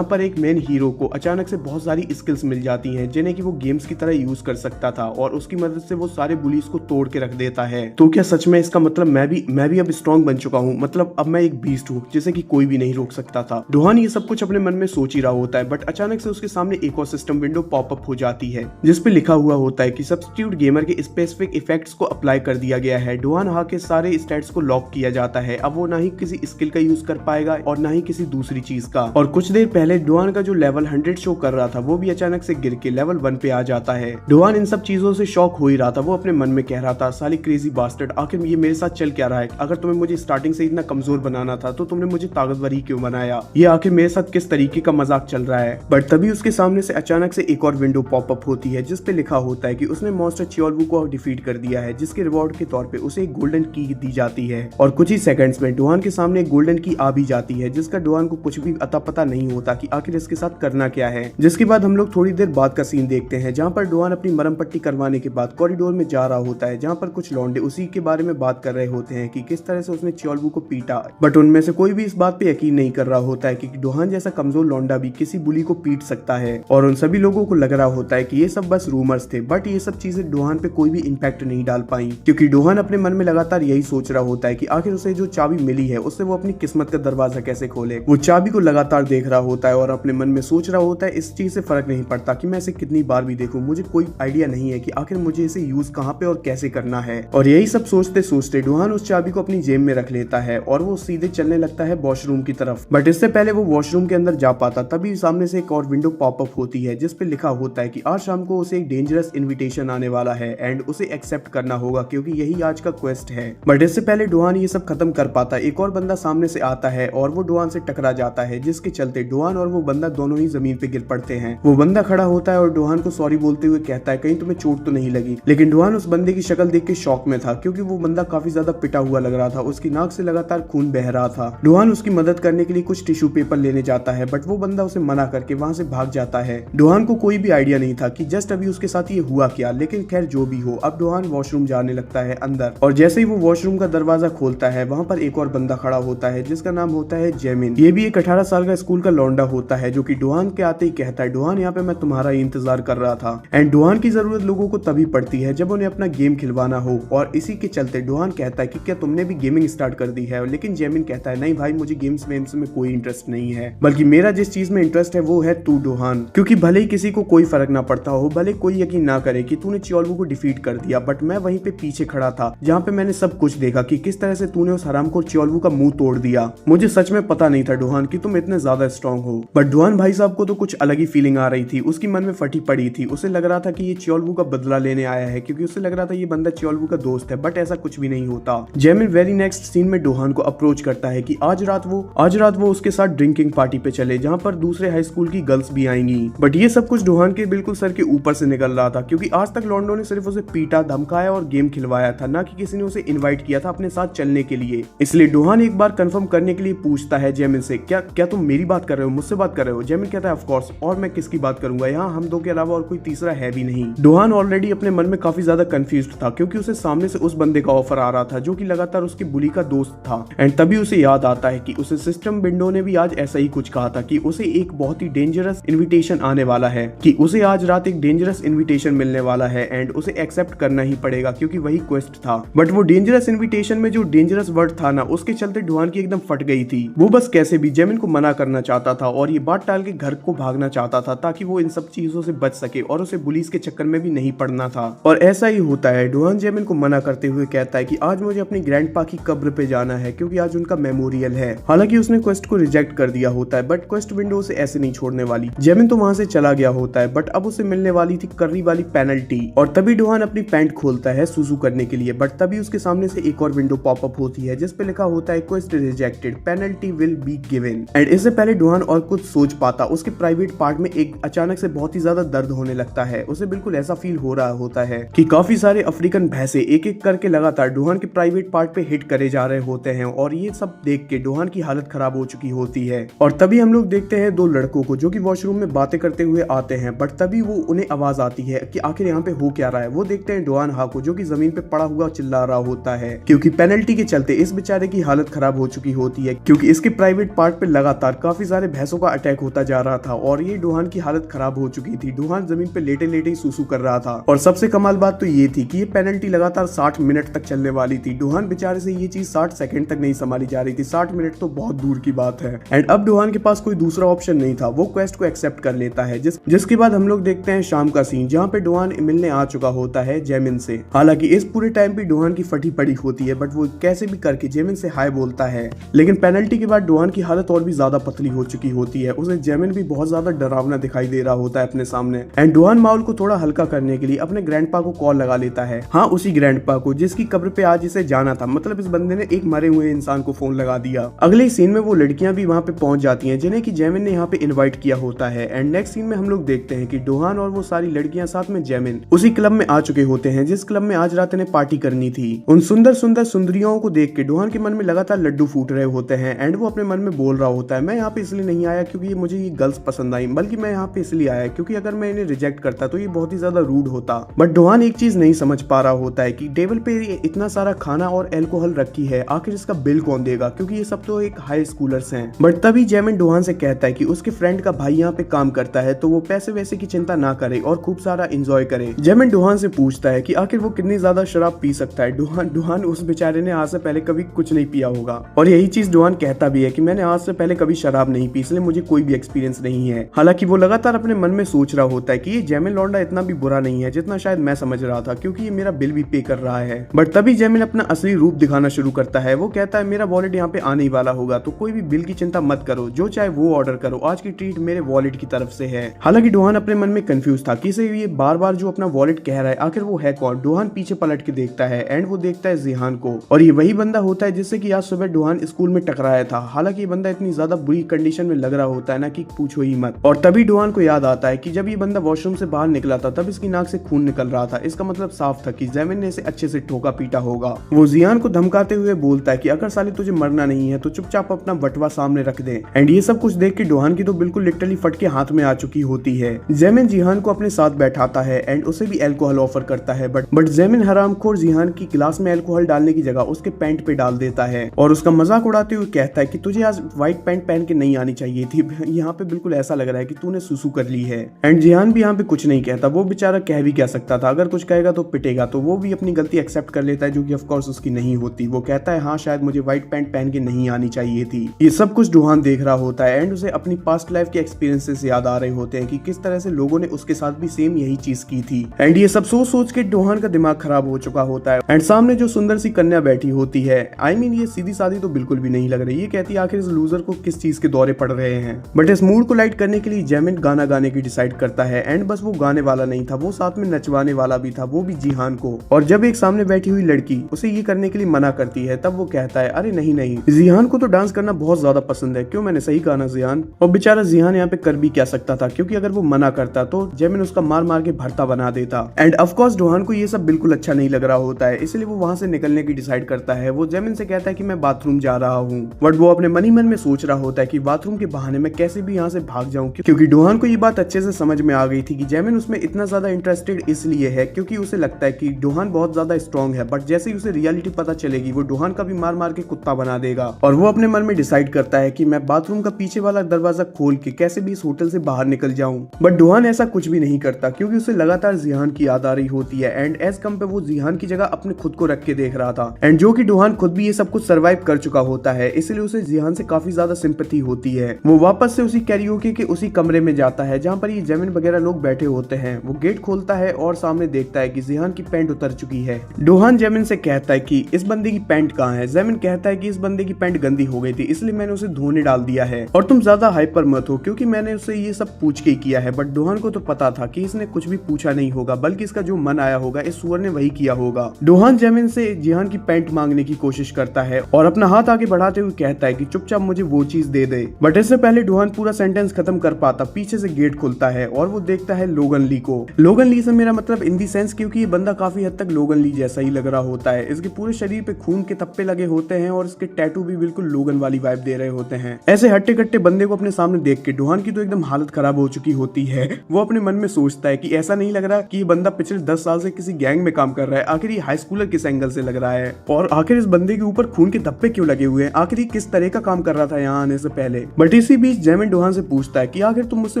पर एक मेन हीरो को अचानक से बहुत सारी स्किल्स मिल जाती हैं जिन्हें कि वो गेम्स की तरह यूज कर सकता था और उसकी मदद से वो सारे बुलीज को तोड़ के रख देता है। तो क्या सच में इसका मतलब मैं भी अब स्ट्रॉन्ग बन चुका हूँ, मतलब अब मैं एक बीस्ट हूँ जिसे कि कोई भी नहीं रोक सकता था। डोहान ये सब कुछ अपने मन में सोच ही रहा होता है, बट अचानक से उसके सामने एक और सिस्टम विंडो पॉपअप हो जाती है जिसपे लिखा हुआ होता है कि सब्स्टिट्यूट गेमर के स्पेसिफिक इफेक्ट्स को अप्लाई कर दिया गया है। डोहान हा के सारे स्टैट्स को लॉक किया जाता है। अब वो ना ही किसी स्किल का यूज कर पाएगा और ना ही किसी दूसरी चीज का। और कुछ देर पहले डोहान का जो लेवल 100 शो कर रहा था वो भी अचानक से गिर के लेवल 1 पे आ जाता है। डोहान इन सब चीजों से शॉक हो ही रहा था। वो अपने मन में कह रहा था, साली क्रेजी बास्टर्ड, आखिर ये मेरे साथ चल क्या रहा है? अगर तुम्हें मुझे स्टार्टिंग से इतना कमजोर बनाना था तो तुमने मुझे ताकतवर ही क्यों बनाया? ये आखिर मेरे साथ किस तरीके का मजाक चल रहा है? बट तभी उसके सामने से अचानक से एक और विंडो पॉपअप होती है जिसपे लिखा होता है कि उसने मॉन्स्टर चियोलवू को डिफीट कर दिया है, जिसके रिवॉर्ड के तौर पे उसे एक गोल्डन की दी जाती है। और कुछ ही सेकंड्स में डोहान के सामने एक गोल्डन की आ भी जाती है जिसका डोहान को कुछ भी अता पता नहीं होता कि आखिर इसके साथ करना क्या है। जिसके बाद हम लोग थोड़ी देर बाद का सीन देखते हैं जहाँ पर डोहान अपनी मरम पट्टी करवाने के बाद कॉरिडोर में जा रहा होता है जहाँ पर कुछ लौंडे उसी के बारे में बात कर रहे होते हैं कि किस तरह से उसने चियोलवू को पीटा। बट उनमें से कोई भी इस बात पे यकीन नहीं कर रहा होता है कि डोहान जैसा कमजोर लौंडा भी किसी बुली को पीट सकता है। और उन सभी लोगों को लग रहा होता है कि ये सब बस रूमर्स थे, बट ये सब चीजें डोहान पे कोई भी इम्पैक्ट नहीं डाल पाई क्योंकि डोहान अपने मन में लगातार यही सोच रहा होता है कि आखिर उसे जो चाबी मिली है उससे वो अपनी किस्मत का दरवाजा कैसे खोले। वो चाबी को लगातार देख रहा होता है और अपने मन में सोच रहा होता है इस चीज से फर्क नहीं पड़ता कि मैं इसे कितनी बार भी देखूं, मुझे कोई आइडिया नहीं है कि आखिर मुझे इसे यूज कहाँ पे और कैसे करना है। और यही सब सोचते सोचते डोहान उस चाबी को अपनी जेब में रख लेता है और वो सीधे चलने लगता है वॉशरूम की तरफ। बट इससे पहले वो वॉशरूम के अंदर जा पाता तभी सामने से एक और विंडो पॉपअप होती है जिसपे लिखा होता है कि आज शाम को उसे एक डेंजरस इन्विटेशन आने वाला है एंड उसे एक्सेप्ट करना होगा क्योंकि यही आज का क्वेस्ट है। बट इससे पहले डोहान ये सब खत्म कर पाता एक और बंदा सामने से आता है और वो डोहान से टकरा जाता है जिसके चलते डोहान और वो बंदा दोनों ही जमीन पे गिर पड़ते हैं। वो बंदा खड़ा होता है और डोहान को सॉरी बोलते हुए कहता है कहीं तुम्हें चोट तो नहीं लगी। लेकिन डोहान उस बंदे की शक्ल देख के शॉक में था क्योंकि वो बंदा काफी ज्यादा पिटा हुआ लग रहा था, उसकी नाक से लगातार खून बह रहा था। डोहान उसकी मदद करने के लिए कुछ टिश्यू पेपर लेने जाता है बट वो बंदा उसे मना करके वहां से भाग जाता है। डोहान को कोई भी आइडिया नहीं था कि जस्ट अभी उसके साथ ये हुआ क्या, लेकिन खैर जो भी हो अब डोहान वॉशरूम जाने लगता है अंदर। और जैसे ही वो वॉशरूम का दरवाजा खोलता है वहाँ पर एक और बंदा खड़ा होता है जिसका नाम होता है जेमिन। ये भी एक 18 साल का स्कूल का लौंडा होता है जो कि डुहान के आते ही कहता है, डुहान यहाँ पे मैं तुम्हारा ही इंतजार कर रहा था। एंड डुहान की जरूरत लोगों को तभी पड़ती है जब उन्हें अपना गेम खिलवाना हो, और इसी के चलते डुहान कहता है कि क्या तुमने भी गेमिंग स्टार्ट कर दी है। लेकिन जेमिन कहता है, नहीं भाई, मुझे गेम्स वेम्स में कोई इंटरेस्ट नहीं है, बल्कि मेरा जिस चीज में इंटरेस्ट है वो है तू डुहान। क्योंकि भले ही किसी को कोई फर्क ना पड़ता हो, भले कोई यकीन ना करे कि तूने चियोल्वू को डिफीट कर दिया, बट मैं वहीं पे पीछे खड़ा था जहाँ पे मैंने सब कुछ देखा कि किस तरह से तूने उस हरामखोर चियोल्वू का मुंह तोड़ दिया। मुझे सच में पता नहीं था डुहान कि तुम इतने ज्यादा स्ट्रांग हो। बट डुहान भाई साहब को तो कुछ अलग ही फीलिंग आ रही थी, उसकी मन में फटी पड़ी थी। उसे लग रहा था कि ये चियोल्वू का बदला लेने आया है, क्योंकि उसे लग रहा था ये बंदा चियोल्वू का दोस्त है, बट ऐसा कुछ भी नहीं होता। जेमिन वेरी नेक्स्ट सीन में डुहान को अप्रोच करता है कि आज रात वो उसके साथ ड्रिंकिंग पार्टी पे चले, जहाँ पर दूसरे हाई स्कूल की गर्ल्स भी आएंगी। बट ये सब कुछ डुहान के बिल्कुल सर के ऊपर से निकल रहा था, क्योंकि आज तक लॉन्डो ने सिर्फ उसे पीटा, धमकाया और गेम खिलवाया था, ना कि किसी ने उसे इन्वाइट किया था अपने साथ चलने के लिए। इसलिए डुहान एक बार कंफर्म करने के लिए पूछता है जेमिन से, क्या तुम मेरी बात कर रहे हो, मुझसे बात कर रहे हो? जेमिन कहता है, ऑफ कोर्स, और मैं किसकी बात करूंगा, यहाँ हम दो के अलावा और कोई तीसरा है भी नहीं। डुहान ऑलरेडी अपने मन में काफी ज्यादा कंफ्यूज्ड था, क्योंकि उसे सामने से उस बंदे का ऑफर आ रहा था जो कि लगातार उसके बुली का दोस्त था। एंड तभी उसे याद आता है कि उसे सिस्टम विंडो ने भी आज ऐसा ही कुछ कहा था कि उसे एक बहुत ही डेंजरस इन्विटेशन आने वाला है, कि उसे आज रात एक डेंजरस इन्विटेशन मिलने वाला है एंड उसे एक्सेप्ट करना ही पड़ेगा, क्योंकि वही क्वेस्ट था। बट वो डेंजरस इन्विटेशन में जो डेंजरस वर्ड था ना, उसके चलते डुहान की एकदम फट गई थी। वो बस कैसे भी जेमिन को मना करना चाहता था और ये बात टाल के घर को भागना चाहता था, ताकि वो इन सब चीजों से बच सके और उसे पुलिस के चक्कर में भी नहीं पड़ना था। और ऐसा ही होता है। डुहान जेमिन को मना करते हुए कहता है कि आज मुझे अपनी ग्रैंडपा की कब्र पे जाना है, क्योंकि आज उनका मेमोरियल है। हालांकि उसने क्वेस्ट को रिजेक्ट कर दिया होता है, बट क्वेस्ट विंडो से ऐसे नहीं छोड़ने वाली। जेमिन तो वहां से चला गया होता है, बट अब उसे मिलने वाली थी कर्री वाली पेनल्टी। और तभी डुहान अपनी पैंट खोलता है सुसु करने के लिए, बट तभी उसके सामने से एक और विंडो पॉपअप होती है जिसपे लिखा होता है quest rejected, penalty will be given. And इससे पहले डुहान और कुछ सोच पाता, उसके प्राइवेट पार्ट में एक अचानक से बहुत ही ज्यादा दर्द होने लगता है। उसे बिल्कुल ऐसा फील हो रहा होता है कि काफी सारे अफ्रीकन भैंसे एक एक करके लगातार डुहान के प्राइवेट पार्ट पे हिट करे जा रहे होते हैं, और ये सब देख के डुहान की हालत खराब हो चुकी होती है। और तभी हम लोग देखते हैं दो लड़कों को जो कि वॉशरूम में बातें करते हुए आते हैं, बट तभी वो उन्हें आवाज आती है कि आखिर यहाँ पे हो क्या रहा है। वो देखते हैं डुहान हा को जो कि जमीन पे पड़ा हुआ चिल्ला रहा होता है, क्योंकि पेनल्टी के चलते इस बेचारे की हालत खराब हो चुकी होती है, क्योंकि इसके प्राइवेट पार्ट पे लगातार काफी सारे भैंसों का अटैक होता जा रहा था और ये डुहान की हालत खराब हो चुकी थी। डुहान जमीन पे लेटे लेटे ही सुसु कर रहा था। और सबसे कमाल बात तो ये थी कि ये पेनल्टी लगातार 60 मिनट तक चलने वाली थी। डुहान बेचारे से ये चीज 60 सेकंड तक नहीं संभाली जा रही थी। 60 मिनट तो बहुत दूर की बात है। एंड अब डुहान के पास कोई दूसरा ऑप्शन नहीं था, वो क्वेस्ट को एक्सेप्ट कर लेता है, जिसके बाद हम लोग देखते हैं शाम का सीन, जहाँ पे डुहान मिलने आ चुका होता है जेमिन से। हालांकि इस पूरे टाइम पे डुहान की फटी पड़ी होती है, बट वो कैसे भी करके जेमिन से हाय बोलता है। लेकिन पेनल्टी के बाद डुहान की हालत और भी ज्यादा पतली हो चुकी होती है। उसे जेमिन भी बहुत ज्यादा डरावना दिखाई दे रहा होता है अपने सामने। एंड डुहान माहौल को थोड़ा हल्का करने के लिए अपने ग्रैंडपा को कॉल लगा लेता है। हाँ, उसी ग्रैंडपा को जिसकी कब्र पे आज इसे जाना था। मतलब इस बंदे ने एक मरे हुए इंसान को फोन लगा दिया। अगले सीन में वो लड़कियां भी वहाँ पे पहुंच जाती हैं जिन्हें कि जेमिन ने यहाँ पे इनवाइट किया होता है। एंड नेक्स्ट सीन में हम लोग देखते हैं कि डुहान और वो सारी लड़कियां साथ में जेमिन उसी क्लब में आ चुके होते हैं जिस क्लब में आज रात इन्हें पार्टी करनी थी। उन सुंदर सुंदर सुंदरियों को देख के डुहान के मन में लगातार लड्डू फूट रहे होते हैं। एंड वो अपने मन में बोल रहा होता है, मैं यहाँ पे इसलिए नहीं आया क्योंकि मुझे ये गर्ल्स पसंद आई, बल्कि मैं यहाँ पे इसलिए आया क्योंकि अगर मैं इन्हें रिजेक्ट करता तो ये बहुत ही ज्यादा रूड होता। बट डुहान एक चीज नहीं समझ पा रहा होता है कि टेबल पे इतना सारा खाना और एल्कोहल रखी है, आखिर इसका बिल कौन देगा, क्योंकि ये सब तो एक हाई स्कूलर्स हैं। बट तभी जेमिन डुहान से कहता है कि उसके फ्रेंड का भाई यहाँ पे काम करता है, तो वो पैसे वैसे की चिंता ना करे और खूब सारा एंजॉय करे। जेमिन डुहान से पूछता है कि आखिर वो कितनी ज्यादा शराब पी सकता है। डुहान उस बेचारे ने आज से पहले कभी कुछ नहीं पिया होगा, और यही चीज डुहान कहता भी है कि मैंने आज से पहले कभी शराब नहीं पी, इसलिए मुझे कोई भी एक्सपीरियंस नहीं है। हालांकि वो लगातार अपने मन में सोच रहा होता है कि ये जेमिन लौंडा इतना भी बुरा नहीं है जितना शायद मैं समझ रहा था, क्योंकि ये मेरा बिल भी पे कर रहा है। बट तभी जेमिन अपना असली रूप दिखाना शुरू करता है। वो कहता है, मेरा वॉलेट यहाँ पे आने ही वाला होगा, तो कोई भी बिल की चिंता मत करो, जो चाहे वो ऑर्डर करो, आज की ट्रीट मेरे वॉलेट की तरफ से है। हालांकि डुहान अपने मन में कंफ्यूज था कि इसे ये बार बार जो अपना वॉलेट कह रहा है आखिर वो है कौन। डुहान पीछे पलट के देखता है एंड वो देखता है जिहान को, और ये वही बंदा होता है जिससे कि आज सुबह डुहान स्कूल में टकराया था। हालांकि ये बंदा इतनी ज्यादा बुरी कंडीशन में लग रहा होता है ना कि पूछो ही मत। और तभी डुहान को याद आता है कि जब ये बंदा वॉशरूम से बाहर निकला था तब इसकी नाक से खून निकल रहा था। इसका मतलब साफ था कि जेमिन ने इसे अच्छे से ठोका पीटा होगा। वो जिहान को धमकाते हुए बोलता है कि अगर साले तुझे मरना नहीं है तो चुपचाप अपना बटवा सामने रख दे। एंड ये सब कुछ देख के डुहान की तो बिल्कुल लिटरली फट के हाथ में आ चुकी होती है। जेमिन जिहान को अपने साथ बैठाता है एंड उसे भी अल्कोहल ऑफर करता है, बट जेमिन हरामखोर जिहान जिहान की गिलास में अल्कोहल डालने की जगह उसके पैंट पे डाल देता है और उसका मजाक उड़ाते हुए कहता है कि तुझे आज व्हाइट पैंट पहन के नहीं आनी चाहिए थी, यहाँ पे बिल्कुल ऐसा लग रहा है कि तूने सुसु कर ली है। एंड जिहान भी यहाँ पे कुछ नहीं कहता, वो बेचारा कह भी क्या सकता था, अगर कुछ कहेगा तो पिटेगा, तो वो भी अपनी गलती एक्सेप्ट कर लेता है जो कि ऑफ कोर्स उसकी नहीं होती। वो कहता है हाँ शायद मुझे व्हाइट पैंट पहन के नहीं आनी चाहिए थी। ये सब कुछ डोहान देख रहा होता है एंड उसे अपनी पास्ट लाइफ के एक्सपीरियंसेस याद आ रहे होते हैं कि किस तरह से लोगों ने उसके साथ भी सेम यही चीज की थी। एंड ये सब सोच सोच के डोहान का दिमाग खराब हो चुका होता है। एंड सामने जो सुंदर सी कन्या बैठी होती है, आई मीन ये सीधी सादी तो बिल्कुल भी नहीं लग रही। ये कहती है आखिर इस लूजर को किस चीज के दौरे पड़ रहे हैं। बट इस मूड को लाइट करने के लिए जैमिन गाना गाने की डिसाइड करता है। एंड बस वो गाने वाला नहीं था, वो साथ में नचवाने वाला भी था, वो भी जिहान को। और जब एक सामने बैठी हुई लड़की उसे ये करने के लिए मना करती है, तब वो कहता है अरे नहीं नहीं, जिहान को तो डांस करना बहुत ज्यादा पसंद है, क्यों मैंने सही कहा ना जिहान। और बेचारा जिहान यहाँ पे कर भी क्या सकता था, क्योंकि अगर वो मना करता तो जैमिन उसका मार मार के भरता बना देता। एंड ऑफ कोर्स डोहान को ये सब बिल्कुल अच्छा नहीं लग रहा होता है, इसलिए वो वहां से निकलने की डिसाइड करता है। वो जैमिन से कहता है कि मैं बाथरूम जा रहा हूँ, बट वो अपने मन ही मन में सोच रहा होता है कि बाथरूम के बहाने मैं कैसे भी यहाँ से भाग जाऊं, क्योंकि डोहान को ये बात अच्छे से समझ में आ गई थी कि जैमिन उसमें इतना ज्यादा इंटरेस्टेड इसलिए है क्योंकि उसे लगता है कि डोहान बहुत ज्यादा स्ट्रॉन्ग है। बट जैसे ही उसे रियलिटी पता चलेगी वो डोहान का भी मार मार के कुत्ता बना देगा। और वो अपने मन में डिसाइड करता है कि मैं बाथरूम का पीछे वाला दरवाजा खोल के कैसे भी इस होटल से बाहर निकल जाऊं। बट डोहान ऐसा कुछ भी नहीं करता क्योंकि उसे लगातार जिहान की याद आ रही होती है। एंड एज कम पे वो जिहान की जगह अपने खुद को रख के देख रहा था। एंड जो कि डोहान खुद भी ये सब कुछ सर्वाइव कर चुका होता है, इसलिए उसे जिहान से काफी ज्यादा सिंपैथी होती है। वो वापस से उसी कैरियोके के उसी कमरे में जाता है जहाँ पर ये जैमिन वगैरह लोग बैठे होते हैं। वो गेट खोलता है और सामने देखता है कि जिहान की पैंट उतर चुकी है। डोहान जैमिन से कहता है कि इस बंदे की पैंट कहाँ है। जैमिन कहता है कि इस बंदे की पैंट गंदी हो गई थी, इसलिए मैंने उसे धोने डाल दिया है और तुम ज्यादा हाइपर मत हो क्योंकि मैंने उसे ये सब पूछ के किया है। बट डोहान को तो पता था कि इसने कुछ भी पूछा नहीं होगा, बल्कि इसका जो मन आया होगा इस सुअर ने वही किया होगा। डोहान जैमिन से जिहान की पैंट मांगने की कोशिश करता है और अपना हाथ आगे बढ़ाते हुए कहता है कि चुपचाप मुझे वो चीज दे दे। बट इससे पहले डोहान पूरा सेंटेंस खत्म कर पाता, पीछे से गेट खुलता है और वो देखता है लोगन ली को। लोगन ली से मेरा मतलब इन दी सेंस क्योंकि ये बंदा काफी हद तक लोगन ली जैसा ही लग रहा होता है। इसके पूरे शरीर पे खून के थप्पे लगे होते हैं और इसके टैटू भी बिल्कुल लोगन वाली वाइब दे रहे होते हैं। ऐसे हट्टे कट्टे बंदे को अपने सामने देख के डोहान की तो एकदम हालत खराब हो चुकी होती है। वो अपने मन में सोचता है कि ऐसा नहीं लग रहा कि ये बंदा पिछले 10 साल से किसी गैंग में काम कर रहा है, आखिर ये हाई स्कूलर किस एंगल से लग रहा है और आखिर इस बंदे के ऊपर खून के धब्बे क्यों लगे हुए हैं, आखिर ये किस तरह का काम कर रहा था यहाँ आने से पहले। बट इसी बीच जैमिन डोहान से पूछता है कि आखिर तुम मुझसे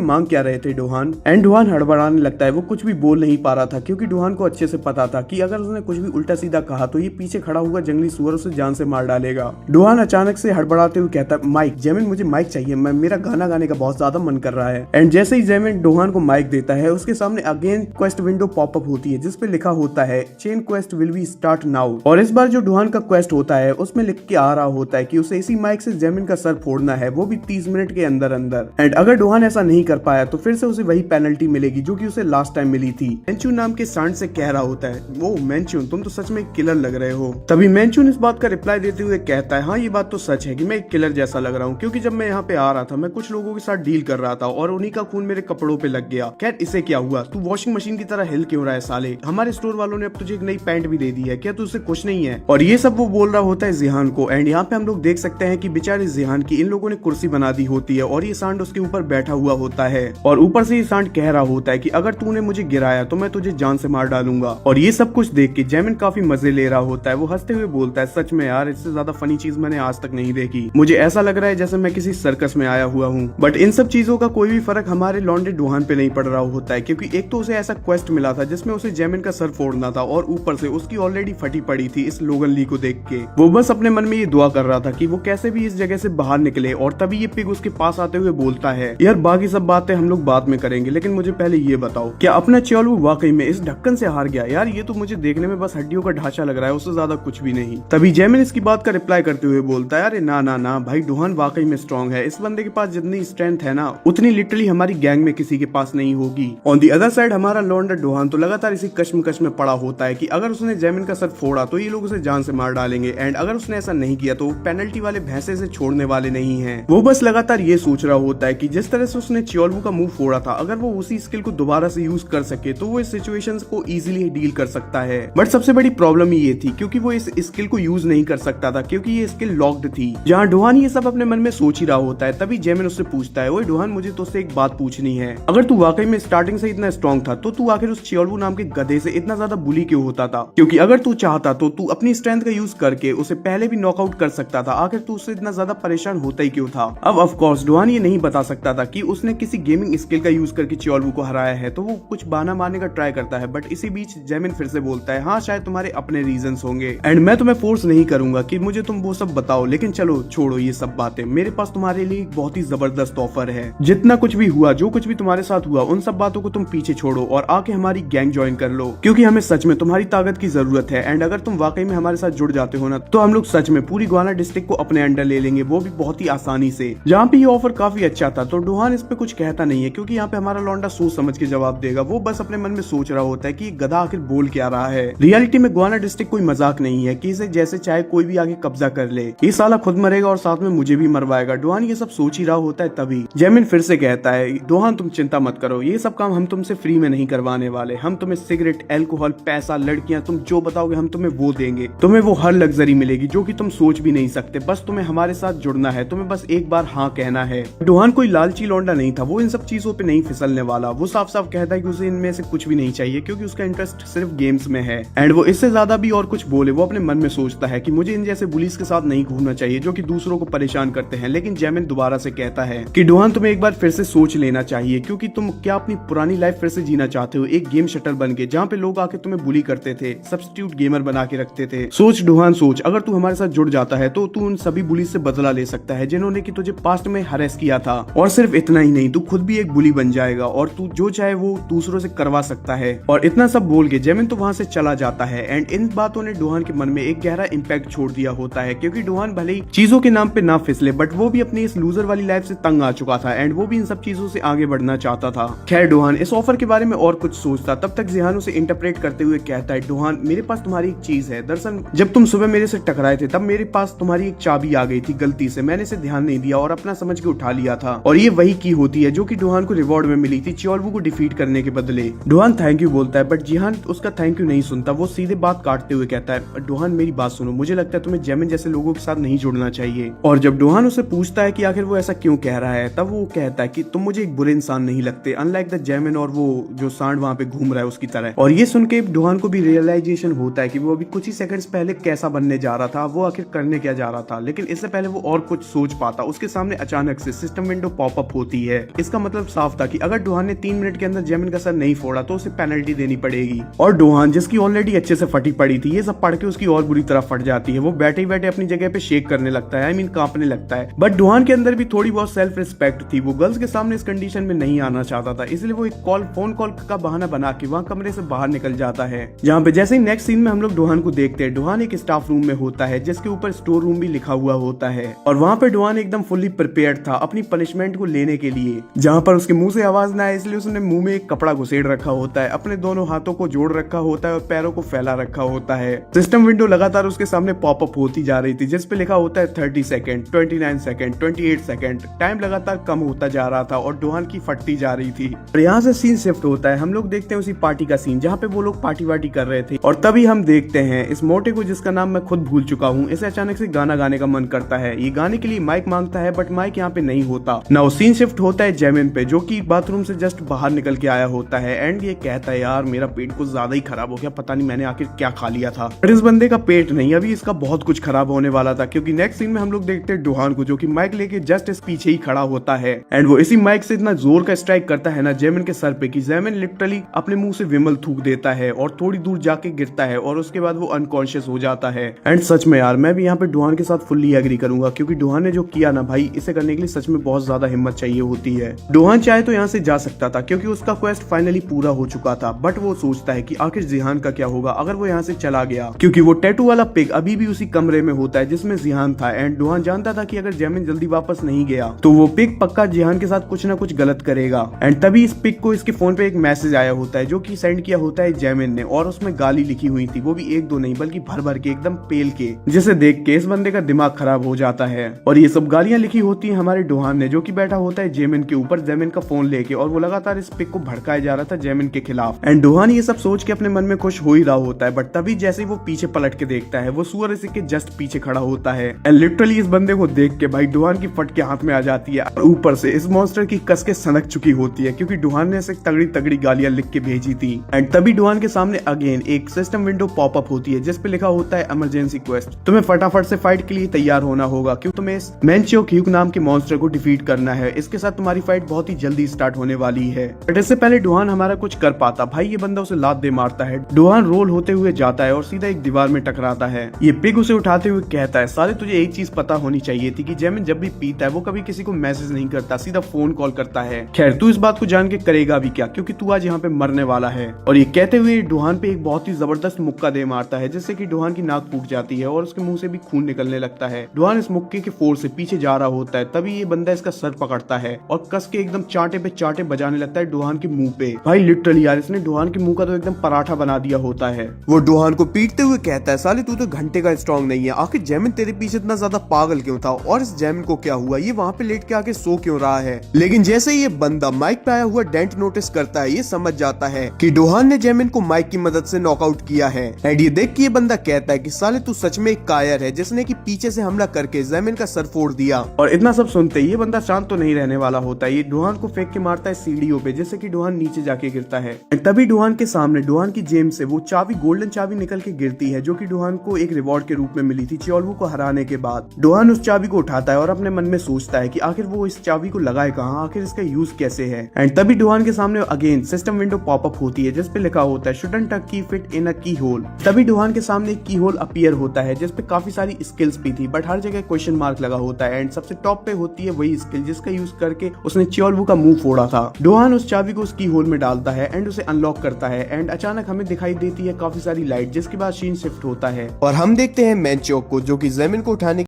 मांग क्या रहे थे डोहान। एंड डोहान हड़बड़ाने लगता है, वो कुछ भी बोल नहीं पा रहा था क्योंकि डोहान को अच्छे से पता था कि अगर उसने कुछ भी उल्टा सीधा कहा तो ये पीछे खड़ा हुआ जंगली सुअर उसे जान से मार डालेगा। डोहान अचानक से हड़बड़ाते हुए कहता है माइक। जैमिन मुझे माइक चाहिए, मेरा गाना गाने का बहुत ज्यादा मन कर रहा है। एंड जैसे ही जैमिन डोहान को माइक देता है उसके सामने अगेन क्वेस्ट विंडो पॉपअप होती है जिसपे लिखा होता है chain quest will be start now. और इस बार जो डोहान का क्वेस्ट होता है उसमें लिख के आ रहा होता है कि उसे इसी माइक से जैमिन का सर फोड़ना है, वो भी 30 मिनट के अंदर अंदर। एंड अगर डोहान ऐसा नहीं कर पाया तो फिर से उसे वही पेनल्टी मिलेगी जो कि उसे लास्ट टाइम मिली थी। मेंचून नाम के सांड से कह रहा होता है वो मेंचून तुम तो सच में एक किलर लग रहे हो। तभी मेंचून इस बात का रिप्लाई देते हुए कहता है हाँ ये बात तो सच है कि मैं एक किलर जैसा लग रहा हूँ, क्योंकि जब मैं यहाँ पे आ रहा था मैं कुछ लोगों के साथ डील कर रहा था और उन्हीं का खून मेरे कपड़ों पे लग गया। खैर इसे क्या हुआ, तू वॉशिंग मशीन की तरह हिल क्यों रहा है साले, हमारे स्टोर वालों ने अब तुझे एक नई पैंट भी दे दी है, क्या तुझसे कुछ नहीं है। और ये सब वो बोल रहा होता है जिहान को। एंड यहाँ पे हम लोग देख सकते हैं कि बेचारे जिहान की इन लोगों ने कुर्सी बना दी होती है और ये सांड उसके ऊपर बैठा हुआ होता है और ऊपर से ये सांड कह रहा होता है कि अगर तूने मुझे गिराया तो मैं तुझे जान से मार डालूंगा। और ये सब कुछ देख के जैमिन काफी मजे ले रहा होता है। वो हंसते हुए बोलता है सच में यार इससे ज्यादा फनी चीज मैंने आज तक नहीं देखी, मुझे ऐसा लग रहा है जैसे मैं किसी सर्कस में आया हुआ हूँ। बट इन सब चीजों का कोई भी फर्क हमारे लौंडे डोहान पे नहीं पड़ रहा होता है, क्योंकि एक तो उसे ऐसा क्वेस्ट मिला था जिसमें उसे जैमिन का सर फोड़ना था और ऊपर से उसकी ऑलरेडी फटी पड़ी थी इस लोगन ली को देख के। वो बस अपने मन में ये दुआ कर रहा था कि वो कैसे भी इस जगह से बाहर निकले। और तभी ये पिग उसके पास आते हुए बोलता है यार बाकी सब बातें हम लोग बाद में करेंगे, लेकिन मुझे पहले ये बताओ क्या अपना च्योलू वाकई में इस ढक्कन से हार गया। यार ये तो मुझे देखने में बस हड्डियों का ढांचा लग रहा है, उससे ज्यादा कुछ भी नहीं। तभी जैमिन इसकी बात का रिप्लाई करते हुए बोलता है अरे ना ना ना भाई डोहान वाकई में स्ट्रॉन्ग है, इस बंदे के पास जितनी स्ट्रेंथ है ना उतनी लिटरली हमारी गैंग में किसी के पास नहीं होगी। ऑन दी अदर साइड हमारा लौंडा डोहान तो लगातार इसी कश्मकश में पड़ा होता है कि अगर उसने जैमिन का सर फोड़ा तो ये लोग उसे जान से मार डालेंगे, एंड अगर उसने ऐसा नहीं किया तो पेनल्टी वाले भैंसे से छोड़ने वाले नहीं हैं। वो बस लगातार ये सोच रहा होता है कि जिस तरह से उसने च्योलवू का मुंह फोड़ा था अगर वो उसी स्किल को दोबारा से यूज कर सके तो वो इस सिचुएशंस को इजीली डील कर सकता है। बट सबसे बड़ी प्रॉब्लम ये थी क्योंकि वो इस स्किल को यूज नहीं कर सकता था क्योंकि ये स्किल लॉक्ड थी। जहाँ डोहान ये सब अपने मन में सोच ही रहा होता है तभी जैमिन उससे पूछता है ओए डोहान मुझे तुझसे एक बात पूछनी है, अगर तू वाकई में स्टार्टिंग से इतना स्ट्रॉन्ग था तो तू आखिर उस च्योलवू नाम के गधे से इतना ज्यादा बुली क्यों होता था। क्योंकि अगर तू चाहता तो तू अपनी स्ट्रेंथ का यूज करके उसे पहले भी नॉकआउट कर सकता था। आखिर तू उससे इतना ज्यादा परेशान होता ही क्यों था? अब ऑफ कोर्स डुहान ये नहीं बता सकता था कि उसने किसी गेमिंग स्किल का यूज करके चियोलवू को हराया है, तो वो कुछ बहाना मारने का ट्राई करता है। बट इसी बीच जैमिन फिर से बोलता है, हाँ शायद तुम्हारे अपने रीजंस होंगे एंड मैं तुम्हें फोर्स नहीं करूंगा कि मुझे तुम वो सब बताओ, लेकिन चलो छोड़ो ये सब बातें, मेरे पास तुम्हारे लिए एक बहुत ही जबरदस्त ऑफर है। जितना कुछ भी हुआ, जो कुछ भी तुम्हारे साथ हुआ, उन सब बातों को तुम पीछे छोड़ो और आके हमारी गैंग ज्वाइन कर लो, क्योंकि हमें सच में तुम्हारी ताकत की जरूरत है। एंड अगर तुम वाकई में हमारे साथ जुड़ जाते हो ना, तो हम लोग सच में पूरी ग्वाना डिस्ट्रिक्ट को अपने अंडर ले लेंगे, वो भी बहुत ही आसानी से। जहाँ पे ये ऑफर काफी अच्छा था, तो डुहान इस पे कुछ कहता नहीं है, क्योंकि यहाँ पे हमारा लौंडा सोच समझ के जवाब देगा। वो बस अपने मन में सोच रहा होता है कि गधा आखिर बोल क्या रहा है। रियलिटी में ग्वाना डिस्ट्रिक्ट कोई मजाक नहीं है कि इसे जैसे चाहे कोई भी आगे कब्जा कर ले। ये साला खुद मरेगा और साथ में मुझे भी मरवाएगा। डुहान ये सब सोच ही रहा होता है तभी जैमिन फिर से कहता है, डुहान तुम चिंता मत करो, ये सब काम हम तुमसे फ्री में नहीं करवाने वाले। हम तुम्हें सिगरेट, अल्कोहल, पैसा, लड़कियां, तुम जो बताओगे हम तुम्हें वो देंगे। तुम्हें वो हर लग्जरी मिलेगी जो कि तुम सोच भी नहीं सकते। बस तुम्हें हमारे साथ जुड़ना है, तुम्हें बस एक बार हाँ कहना है। डुहान कोई लालची लौंडा नहीं था, वो इन सब चीजों पे नहीं फिसलने वाला। वो साफ साफ कहता है कि उसे इनमें से कुछ भी नहीं चाहिए, क्योंकि उसका इंटरेस्ट सिर्फ गेम्स में है। एंड वो इससे ज्यादा भी और कुछ बोले, वो अपने मन में सोचता है कि मुझे इन जैसे बुलीज के साथ नहीं घूमना चाहिए जो कि दूसरों को परेशान करते हैं। लेकिन जैमिन दोबारा से कहता है कि डुहान तुम्हें एक बार फिर से सोच लेना चाहिए, क्योंकि तुम क्या अपनी पुरानी लाइफ फिर से जीना चाहते हो, एक गेम शटर बन के, जहाँ पे लोग आके तुम्हें बुली करते थे, सब्स्टिट्यूट गेमर बना के रखते थे। सोच डुहान सोच, अगर तू हमारे साथ जुड़ जाता है तो तू उन सभी बुली से बदला ले सकता है जिन्होंने कि तुझे पास्ट में हरेस किया था। और सिर्फ इतना ही नहीं, तू खुद भी एक बुली बन जाएगा और तू जो चाहे वो दूसरों से करवा सकता है। और इतना सब बोल के जैमिन तो वहां से चला जाता है। एंड इन बातों ने डुहान के मन में एक गहरा इंपैक्ट छोड़ दिया होता है, क्योंकि डुहान भले ही चीजों के नाम पे ना फिसले, बट वो भी अपनी इस लूजर वाली लाइफ से तंग आ चुका था एंड वो भी इन सब चीजों से आगे बढ़ना चाहता था। खैर डुहान इस ऑफर के बारे में और कुछ सोचता, तब तक जिहान उसे इंटरप्रेट करते हुए कहता है, डुहान मेरे पास तुम्हारी एक चीज है। दरअसल जब तुम सुबह मेरे से टकराए थे, तब मेरे पास तुम्हारी एक चाबी आ गई थी गलती से, मैंने इसे ध्यान नहीं दिया और अपना समझ के उठा लिया था। और ये वही की होती है जो कि डुहान को रिवॉर्ड में मिली थी चियोलवू को डिफीट करने के बदले। डुहान थैंक यू बोलता है, बट जिहान उसका थैंक यू नहीं सुनता। वो सीधे बात काटते हुए कहता है, डुहान मेरी बात सुनो, मुझे लगता है तुम्हें जैमिन जैसे लोगों के साथ नहीं जुड़ना चाहिए। और जब डुहान उसे पूछता है कि आखिर वो ऐसा क्यों कह रहा है, तब वो कहता है कि तुम मुझे एक बुरे इंसान नहीं लगते, अनलाइक द जैमिन और वो जो सांड वहां पे घूम रहा है उसकी तरह। और ये सुन के डुहान को भी रियलाइजेशन होता है कि वो अभी कुछ ही सेकंड्स पहले कैसा बनने जा रहा था, वो आखिर करने क्या जा रहा था। लेकिन इससे पहले वो और कुछ सोच पाता, उसके सामने अचानक से सिस्टम विंडो पॉपअप होती है। इसका मतलब साफ था कि अगर डुहान ने 3 मिनट के अंदर जैमिन का सर नहीं फोड़ा तो उसे पेनल्टी देनी पड़ेगी। और डुहान जिसकी ऑलरेडी अच्छे से फटी पड़ी थी, ये सब पढ़ के उसकी और बुरी तरह फट जाती है। वो बैठे बैठे अपनी जगह पे शेक करने लगता है, आई मीन कांपने लगता है। बट डुहान के अंदर भी थोड़ी बहुत सेल्फ रिस्पेक्ट थी, वो गर्ल्स के सामने इस कंडीशन में नहीं आना चाहता था, इसलिए वो एक फोन कॉल का बहाना बना के वहाँ कमरे से बाहर निकल जाता है। जहाँ पे जैसे ही नेक्स्ट सीन में हम लोग डुहान को देखते हैं, डुहान एक स्टाफ रूम में होता है जिसके ऊपर स्टोर रूम भी लिखा हुआ होता है। और वहाँ पे डुहान एकदम फुल्ली प्रिपेयर्ड था अपनी पनिशमेंट को लेने के लिए। जहाँ पर उसके मुंह से आवाज ना आए इसलिए उसने मुंह में एक कपड़ा घुसेड़ रखा होता है, अपने दोनों हाथों को जोड़ रखा होता है और पैरों को फैला रखा होता है। सिस्टम विंडो लगातार उसके सामने पॉपअप होती जा रही थी, जिसपे लिखा होता है 30 सेकंड, 29 सेकंड, 28 सेकंड। टाइम लगातार कम होता जा रहा था और डुहान की फटती जा रही थी। और यहाँ से सीन शिफ्ट होता है, हम लोग देखते हैं उसी पार्टी का सीन जहाँ पे वो लोग पार्टी वार्टी कर रहे थे। और तभी हम देखते हैं इस मोटे को, जिसका नाम मैं खुद भूल चुका हूँ, इसे अचानक से गाना गाने का मन करता है। ये गाने के लिए माइक मांगता है, बट माइक यहाँ पे नहीं होता ना। सीन शिफ्ट होता है जैमिन पे, जो कि बाथरूम से जस्ट बाहर निकल के आया होता है। एंड ये कहता है, यार मेरा पेट कुछ ज्यादा ही खराब हो गया, पता नहीं मैंने आखिर क्या खा लिया था। पर इस बंदे का पेट नहीं, अभी इसका बहुत कुछ खराब होने वाला था, क्योंकि नेक्स्ट सीन में हम लोग देखते हैं डुहान को, जो कि माइक लेके जस्ट इस पीछे ही खड़ा होता है। एंड वो इसी माइक से इतना जोर का स्ट्राइक करता है ना जैमिन के सर पे कि जैमिन लिटरली अपने मुंह से विमल थूक देता है और थोड़ी दूर जाके गिरता है और उसके बाद वो अनकॉन्शियस हो जाता है। एंड सच में यार मैं भी यहाँ पे डुहान के साथ फुल्ली एग्री करूंगा, क्योंकि डुहान ने जो किया ना भाई, इसे करने के लिए सच में बहुत ज्यादा हिम्मत चाहिए होती है। डुहान चाहे तो यहाँ से जा सकता था, क्योंकि उसका क्वेस्ट फाइनली पूरा हो चुका था, बट वो सोचता है कि आखिर जिहान का क्या होगा अगर वो यहाँ से चला गया, क्योंकि वो टैटू वाला पिग अभी भी उसी कमरे में होता है जिसमें जिहान था। एंड डुहान जानता था कि अगर जैमिन जल्दी वापस नहीं गया तो वो पिग पक्का जिहान के साथ कुछ ना कुछ गलत करेगा। एंड तभी इस पिग को इसके फोन पे एक मैसेज आया होता है, जो कि सेंड किया होता है जैमिन ने, और उसमें गाली लिखी हुई थी, वो भी 1-2 नहीं बल्कि भर भर के, एकदम पेल के, जिसे देख के इस बंदे का दिमाग खराब हो जाता है। और ये सब गालियां लिखी होती है हमारे डुहान ने, जो कि बैठा होता है जैमिन के ऊपर, जैमिन का फोन लेके, और वो लगातार इस पिग को भड़काया जा रहा था जैमिन के खिलाफ। एंड डुहान ये सब सोच के अपने मन में खुश हो ही रहा होता है, बट तभी जैसे ही वो पीछे पलट के देखता है, वो सुअर इसी के जस्ट पीछे खड़ा होता है। एंड लिटरली इस बंदे को देख के भाई डुहान की फट के हाथ में आ जाती है, और ऊपर से इस मॉन्स्टर की कस के सनक चुकी होती है, क्योंकि डुहान ने इसे तगड़ी तगड़ी गालियां लिख के भेजी थी। एंड तभी डुहान के सामने अगेन एक एक सिस्टम विंडो पॉपअप होती है जिसपे लिखा होता है इमरजेंसी क्वेस्ट। तुम्हें फटाफट से फाइट के लिए तैयार होना होगा क्योंकि तुम्हें मैंचियोक ह्यूग नाम के मॉन्स्टर को डिफीट करना है। इसके साथ तुम्हारी फाइट बहुत ही जल्दी स्टार्ट होने वाली है। बट इससे पहले डुहान हमारा कुछ कर पाता, भाई ये बंदा उसे लात दे मारता है। डुहान रोल होते हुए जाता है और सीधा एक दीवार में टकराता है। ये पिग उसे उठाते हुए कहता है, साले तुझे एक चीज पता होनी चाहिए थी कि जैमिन जब भी पीता है वो कभी किसी को मैसेज नहीं करता, सीधा फोन कॉल करता है। खैर तू इस बात को जान के करेगा भी क्या, क्योंकि तू आज यहाँ पे मरने वाला है। और ये कहते हुए डुहान पे एक बहुत ही जबरदस्त मुक्का दे मारता है जिससे कि डुहान की नाक फूट जाती है और उसके मुंह से भी खून निकलने लगता है। डुहान इस मुक्के के फोर्स से पीछे जा रहा होता है, तभी ये बंदा इसका सर पकड़ता है और कस के एकदम चांटे पे चांटे बजाने लगता है डुहान के मुंह पे। भाई लिटरली यार इसने डुहान के मुंह का तो एकदम पराठा बना दिया होता है। वो डुहान को पीटते हुए कहता है, साले तू तो घंटे का स्ट्रॉन्ग नहीं है, आखिर जैमिन तेरे पीछे इतना ज्यादा पागल क्यों था और इस जैमिन को क्या हुआ, ये वहाँ पे लेट के आके सो क्यों रहा है। लेकिन जैसे ही ये बंदा माइक पे आया हुआ डेंट नोटिस करता है, ये समझ जाता है कि डुहान ने जैमिन को माइक की मदद से नॉकआउट किया है। एंड ये देख के ये बंदा कहता है कि साले तू सच में एक कायर है जिसने कि पीछे से हमला करके जैमिन का सर फोड़ दिया। और इतना सब सुनते ही ये बंदा शांत तो नहीं रहने वाला होता है, ये डुहान को फेंक के मारता है सीढ़ियों पे जिससे कि डुहान नीचे जाके गिरता है। तभी डुहान के सामने डुहान की जेब से वो चाबी, गोल्डन चाबी निकल के गिरती है जो कि डुहान को एक रिवॉर्ड के रूप में मिली थी चियोलवू को हराने के बाद। डुहान उस चाबी को उठाता है और अपने मन में सोचता है कि आखिर वो इस चाबी को लगाए कहाँ, आखिर इसका यूज कैसे है। एंड तभी डुहान के सामने अगेन सिस्टम विंडो पॉपअप होती है जिसपे लिखा होता है शुडंट अ की फिट इन अ की होल। तभी डुहान के सामने एक की होल अपीयर होता है जिसपे काफी सारी स्किल्स भी थी बट हर जगह क्वेश्चन मार्क लगा होता है। एंड सबसे टॉप पे होती है वही स्किल जिसका यूज करके उसने चियोलवू का मुंह फोड़ा था। डुहान उस चाबी को उस की होल में डालता है एंड उसे अनलॉक करता है। एंड अचानक हमें दिखाई देती है काफी सारी लाइट जिसके बाद सीन शिफ्ट होता है और हम देखते हैं मैंचियोक को जो कि जैमिन को उठाने